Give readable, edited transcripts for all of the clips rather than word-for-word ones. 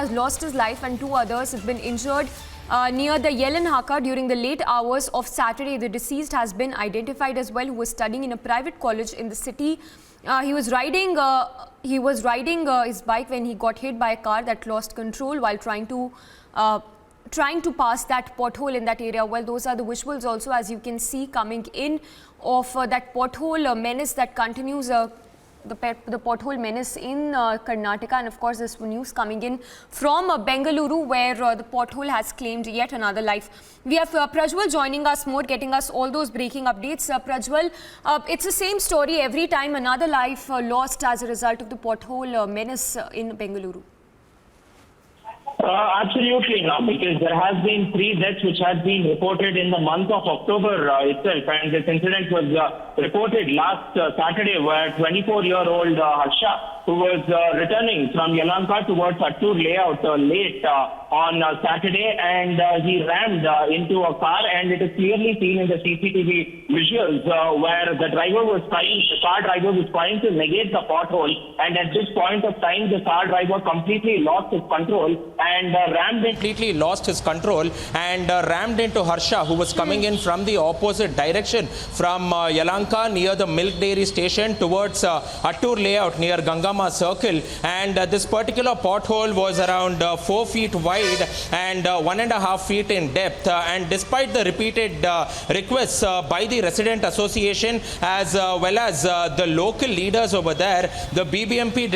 has lost his life and 2 others have been injured near the Yelenhaka during the late hours of Saturday. The deceased has been identified as well, who was studying in a private college in the city. He was riding his bike when he got hit by a car that lost control while trying to pass that pothole in that area. Well, those are the visuals also, as you can see, coming in of that pothole menace that continues. The pothole menace in Karnataka, and of course this news coming in from Bengaluru, where the pothole has claimed yet another life. We have Prajwal joining us more, getting us all those breaking updates. Prajwal, it's the same story every time, another life lost as a result of the pothole menace in Bengaluru. Absolutely not, because there has been 3 deaths which had been reported in the month of October itself, and this incident was reported last Saturday, where 24-year-old Harsha, who was returning from Yelahanka towards Attur layout late on Saturday, and he rammed into a car, and it is clearly seen in the CCTV visuals where the car driver was trying to negate the pothole, and at this point of time the car driver completely lost his control and rammed into Harsha, who was coming in from the opposite direction from Yelahanka near the Milk Dairy station towards Attur layout near Gangama Circle, and this particular pothole was around 4 feet wide and 1.5 feet in depth, and despite the repeated requests by the resident association as well as the local leaders over there, the BBMP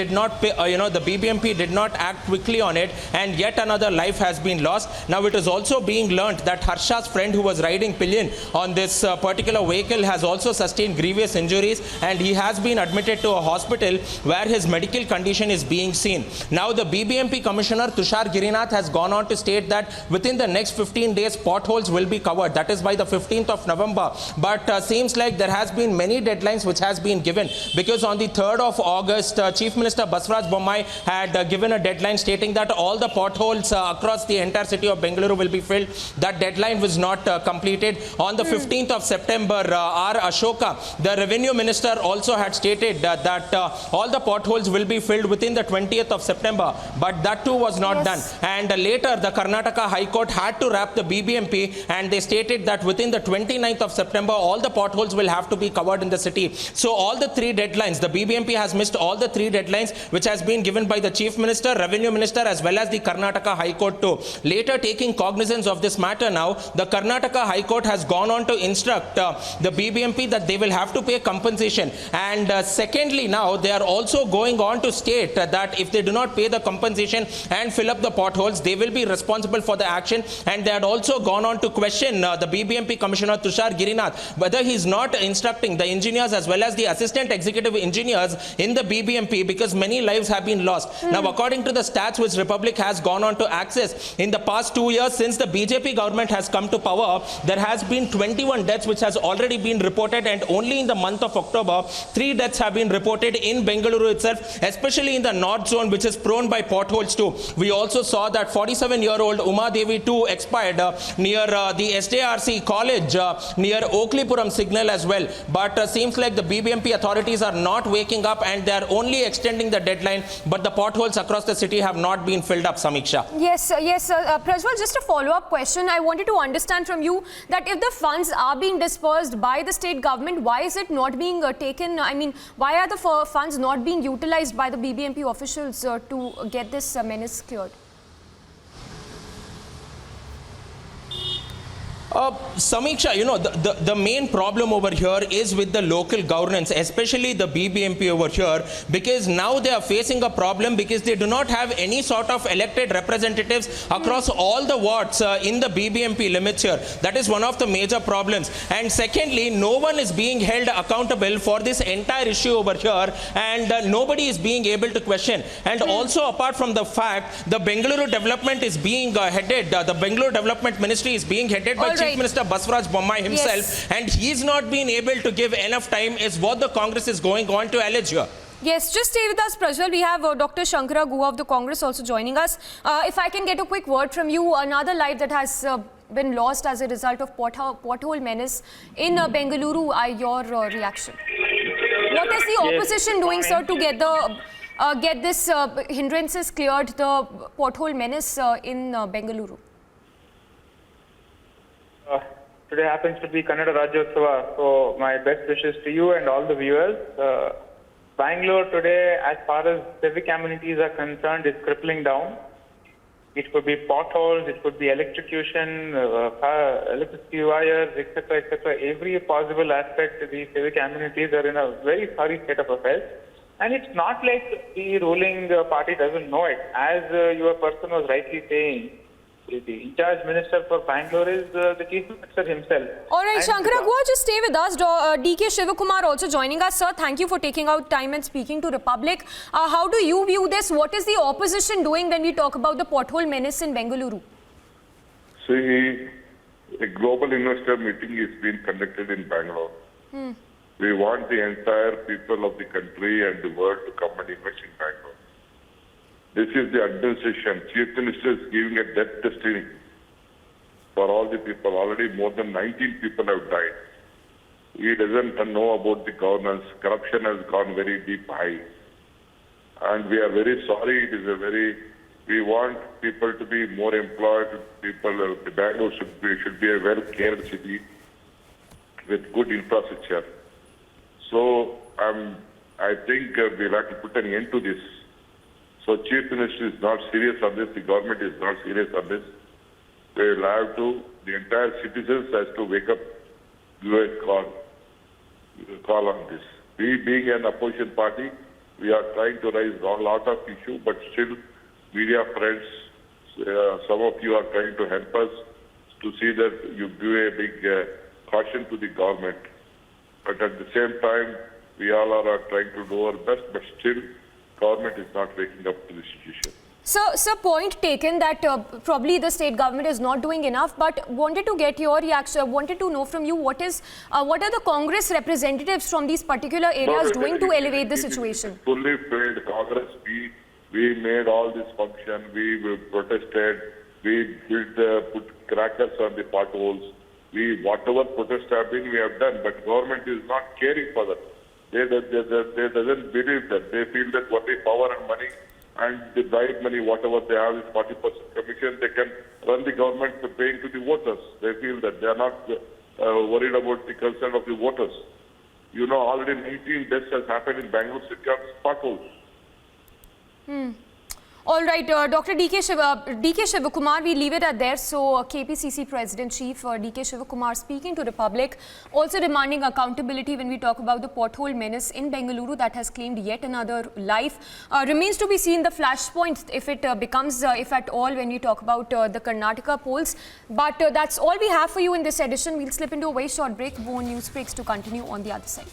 did not act quickly on it, and yet another life has been lost. Now it is also being learnt that Harsha's friend, who was riding pillion on this particular vehicle, has also sustained grievous injuries, and he has been admitted to a hospital where his medical condition is being seen. Now the BBMP Commissioner Tushar Girinath has gone on to state that within the next 15 days potholes will be covered, that is by the 15th of November, but seems like there has been many deadlines which has been given, because on the 3rd of August Chief Minister Baswaraj Bommai had given a deadline stating that all the potholes across the entire city of Bengaluru will be filled. That deadline was not completed. On the 15th of September, R. Ashoka, the Revenue Minister, also had stated that all the potholes will be filled within the 20th of September, but that too was not done. And later the Karnataka High Court had to wrap the BBMP, and they stated that within the 29th of September all the potholes will have to be covered in the city. So all the 3 deadlines, the BBMP has missed all the 3 deadlines which has been given by the Chief Minister, Revenue Minister as well as the Karnataka High Court too. Later, taking cognizance of this matter now, the Karnataka High Court has gone on to instruct the BBMP that they will have to pay compensation, and secondly now they are also going on to state that if they do not pay the compensation and fill up the potholes, they will be responsible for the action. And they had also gone on to question the BBMP Commissioner Tushar Girinath whether he is not instructing the engineers as well as the assistant executive engineers in the BBMP, because many lives have been lost. Now according to the stats which Republic has gone on to access, in the past 2 years since the BJP government has come to power, there has been 21 deaths which has already been reported, and only in the month of October 3 deaths have been reported in Bengaluru itself, especially in the north zone, which is prone by potholes too. We also saw that 47-year-old Uma Devi too expired near the SJRC college near Oakleepuram signal as well. But seems like the BBMP authorities are not waking up, and they are only extending the deadline, but the potholes across the city have not been filled up, Samiksha. Yes, Prajwal, just a follow-up question. I wanted to understand from you that if the funds are being dispersed by the state government, why is it not being taken? I mean, why are the funds not being utilized by the BBMP officials to get this menace cleared? Samiksha, the main problem over here is with the local governance, especially the BBMP over here, because now they are facing a problem because they do not have any sort of elected representatives across all the wards in the BBMP limits here. That is one of the major problems. And secondly, no one is being held accountable for this entire issue over here, and nobody is being able to question. And also, apart from the fact, the Bengaluru development is being headed, the Bengaluru Development Ministry is being headed by Chief Minister Baswaraj Bommai himself, and he's not been able to give enough time, is what the Congress is going on to allege here. Yes, just stay with us, Prajwal. We have Dr. Shankara Guha of the Congress also joining us. If I can get a quick word from you, another life that has been lost as a result of pothole menace in Bengaluru. Your reaction? What is the opposition doing, sir, to get the get this hindrances cleared, the pothole menace in Bengaluru? Today happens to be Kannada Rajyotsava, so my best wishes to you and all the viewers. Bangalore today, as far as civic amenities are concerned, is crippling down. It could be potholes, it could be electrocution, electricity wires, etc., etc. Every possible aspect of the civic amenities are in a very sorry state of affairs. And it's not like the ruling party doesn't know it. As your person was rightly saying, the in-charge minister for Bangalore is the chief minister himself. All right, And Shankar Agwa, just stay with us. DK Shivakumar also joining us. Sir, thank you for taking out time and speaking to Republic. How do you view this? What is the opposition doing when we talk about the pothole menace in Bengaluru? See, a global investor meeting is being conducted in Bangalore. We want the entire people of the country and the world to come and invest in Bangalore. This is the administration. Chief Minister is giving a death testimony for all the people. Already more than 19 people have died. He doesn't know about the governance. Corruption has gone very deep high. And we are very sorry. We want people to be more employed. Bangalore should be a well-cared city with good infrastructure. So I think we'll have to put an end to this. So Chief Minister is not serious on this. The government is not serious on this. They will have to, the entire citizens has to wake up, do a call on this. We being an opposition party, we are trying to raise a lot of issues, but still media friends, some of you are trying to help us to see that you give a big caution to the government. But at the same time, we all are trying to do our best, but still government is not waking up to the situation. Sir, point taken that probably the state government is not doing enough, but wanted to get your reaction, wanted to know from you what are the Congress representatives from these particular areas doing to elevate the situation? Fully failed. Congress, we made all this function, we protested, we put crackers on the potholes, whatever protests have been, we have done, but government is not caring for that. They doesn't believe that. They feel that only power and money and the bribe money, whatever they have is 40% commission, they can run the government paying to the voters. They feel that they are not worried about the concern of the voters. You know, already 19 deaths has happened in Bangalore city on potholes. All right, Dr. DK Shivakumar, we leave it at there. So, KPCC President Chief DK Shivakumar speaking to the public, also demanding accountability when we talk about the pothole menace in Bengaluru that has claimed yet another life. Remains to be seen the flashpoint if it becomes, if at all, when we talk about the Karnataka polls. But that's all we have for you in this edition. We'll slip into a very short break. More news breaks to continue on the other side.